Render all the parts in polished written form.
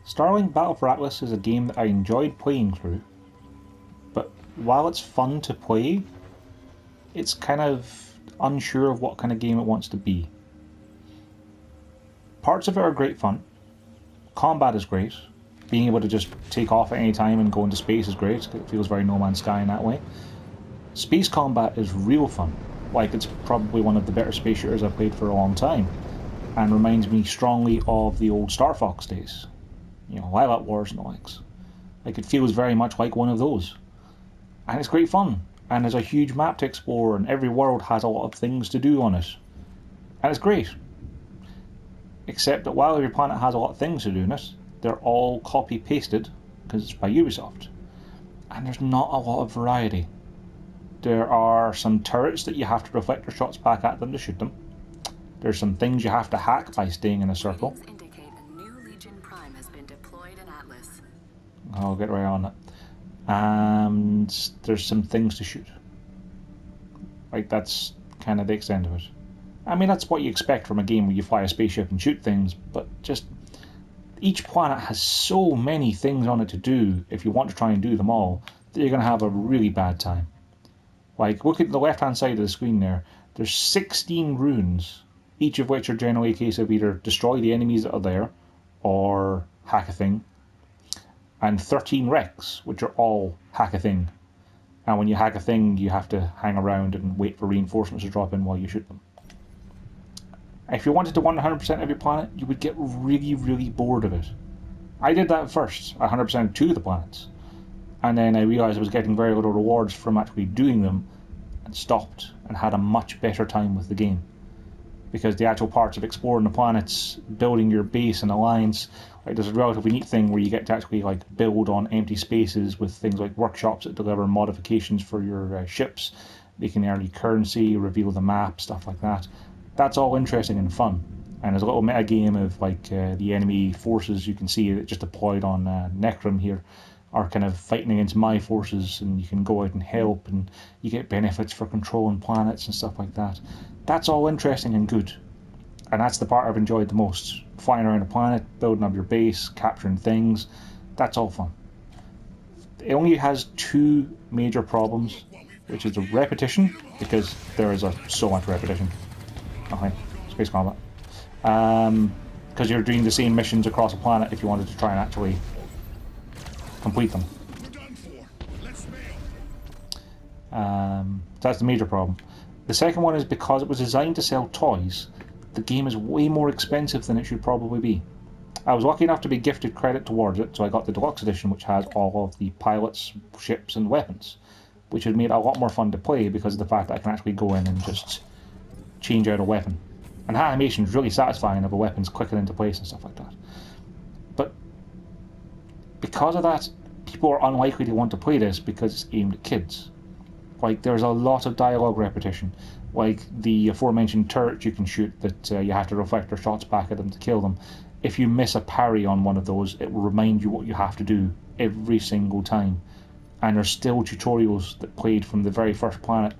Starlink Battle for Atlas is a game that I enjoyed playing through, but while it's fun to play, it's kind of unsure of what kind of game it wants to be. Parts of it are great fun. Combat is great. Being able to just take off at any time and go into space is great. It feels very No Man's Sky in that way. Space combat is real fun. Like, it's probably one of the better space shooters I've played for a long time, and reminds me strongly of the old Star Fox days. You know, Lilac Wars and the likes. Like, it feels very much like one of those. And it's great fun. And there's a huge map to explore, and every world has a lot of things to do on it. And it's great. Except that while every planet has a lot of things to do in it, they're all copy-pasted, because it's by Ubisoft. And there's not a lot of variety. There are some turrets that you have to reflect your shots back at them to shoot them. There's some things you have to hack by staying in a circle. I'll get right on it. And there's some things to shoot. Like, that's kind of the extent of it. I mean, that's what you expect from a game where you fly a spaceship and shoot things, but just each planet has so many things on it to do if you want to try and do them all, that you're going to have a really bad time. Like, look at the left-hand side of the screen there. There's 16 runes, each of which are generally a case of either destroy the enemies that are there, or hack a thing, and 13 wrecks, which are all hack a thing. And when you hack a thing, you have to hang around and wait for reinforcements to drop in while you shoot them. If you wanted to 100% every planet, you would get really, really bored of it. I did that first, 100% 2 of the planets. And then I realised I was getting very little rewards from actually doing them, and stopped and had a much better time with the game. Because the actual parts of exploring the planets, building your base and alliance, like, there's a relatively neat thing where you get to actually like build on empty spaces with things like workshops that deliver modifications for your ships, making early currency, reveal the map, stuff like that. That's all interesting and fun. And there's a little meta game of like the enemy forces you can see that just deployed on Necrom here are kind of fighting against my forces, and you can go out and help, and you get benefits for controlling planets and stuff like that. That's all interesting and good. And that's the part I've enjoyed the most. Flying around a planet, building up your base, capturing things. That's all fun. It only has 2 major problems, which is the repetition, because there is so much repetition. Okay, space combat. Because you're doing the same missions across a planet if you wanted to try and actually complete them. That's the major problem. The second one is because it was designed to sell toys, the game is way more expensive than it should probably be. I was lucky enough to be gifted credit towards it, so I got the deluxe edition, which has all of the pilots, ships and weapons, which has made it a lot more fun to play because of the fact that I can actually go in and just change out a weapon. And the animation is really satisfying of a weapon's clicking into place and stuff like that. But because of that, people are unlikely to want to play this because it's aimed at kids. Like, there's a lot of dialogue repetition. Like the aforementioned turret you can shoot that you have to reflect your shots back at them to kill them. If you miss a parry on one of those, it will remind you what you have to do every single time. And there's still tutorials that played from the very first planet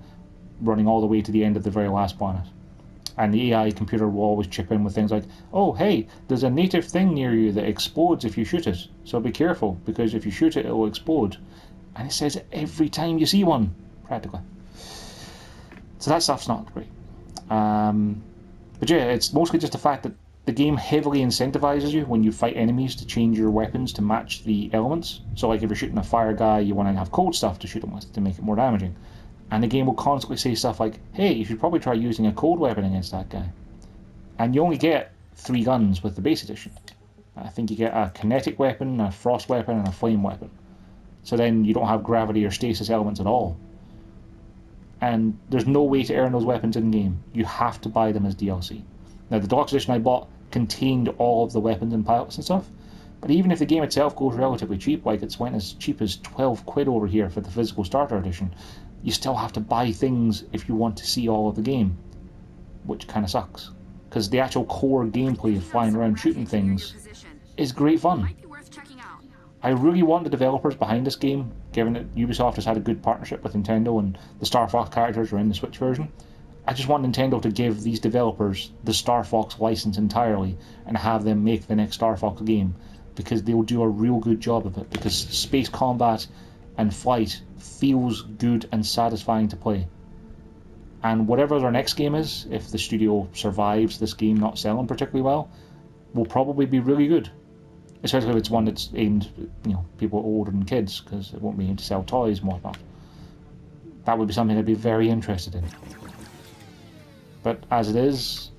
running all the way to the end of the very last planet. And the AI computer will always chip in with things like, oh hey, there's a native thing near you that explodes if you shoot it, so be careful, because if you shoot it, it will explode. And it says it every time you see one, practically. So that stuff's not great. But yeah, it's mostly just the fact that the game heavily incentivizes you when you fight enemies to change your weapons to match the elements. So like if you're shooting a fire guy, you want to have cold stuff to shoot him with to make it more damaging. And the game will constantly say stuff like, hey, you should probably try using a cold weapon against that guy. And you only get 3 guns with the base edition. I think you get a kinetic weapon, a frost weapon, and a flame weapon. So then you don't have gravity or stasis elements at all. And there's no way to earn those weapons in-game. You have to buy them as DLC. Now, the deluxe edition I bought contained all of the weapons and pilots and stuff, but even if the game itself goes relatively cheap, like it's went as cheap as 12 quid over here for the physical starter edition, you still have to buy things if you want to see all of the game, which kind of sucks. Because the actual core gameplay of flying around shooting things is great fun. I really want the developers behind this game, given that Ubisoft has had a good partnership with Nintendo and the Star Fox characters are in the Switch version. I just want Nintendo to give these developers the Star Fox license entirely and have them make the next Star Fox game, because they'll do a real good job of it, because space combat and flight feels good and satisfying to play. And whatever their next game is, if the studio survives this game not selling particularly well, will probably be really good. Especially if it's one that's aimed at people older than kids, because it won't be aimed to sell toys and whatnot. That would be something I'd be very interested in. But as it is,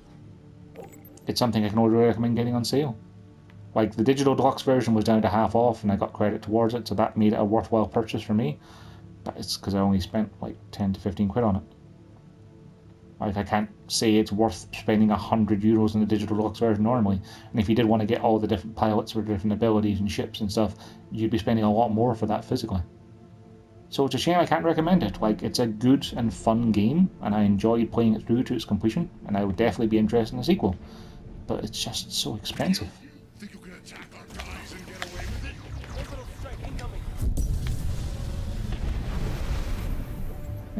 it's something I can only recommend getting on sale. Like, the digital deluxe version was down to half off and I got credit towards it, so that made it a worthwhile purchase for me. But it's because I only spent like 10 to 15 quid on it. Like, I can't say it's worth spending €100 on the digital deluxe version normally. And if you did want to get all the different pilots with different abilities and ships and stuff, you'd be spending a lot more for that physically. So it's a shame I can't recommend it. Like, it's a good and fun game, and I enjoyed playing it through to its completion, and I would definitely be interested in a sequel. But it's just so expensive. Think you can attack our guys and get away with it? Orbital strike incoming.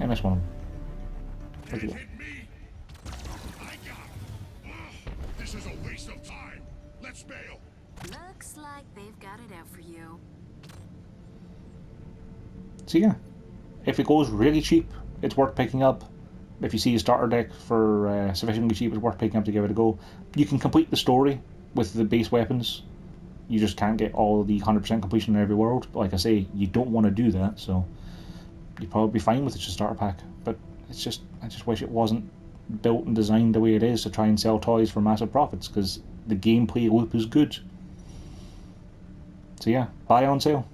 I missed one of them. Can't hit me! I got him! Ugh, this is a waste of time! Let's bail! Looks like they've got it out for you. So yeah, if it goes really cheap, it's worth picking up. If you see a starter deck for sufficiently cheap, it's worth picking up to give it a go. You can complete the story with the base weapons. You just can't get all the 100% completion in every world. But like I say, you don't want to do that, so you'd probably be fine with it just a starter pack. But it's just, I just wish it wasn't built and designed the way it is to try and sell toys for massive profits, because the gameplay loop is good. So yeah, buy on sale.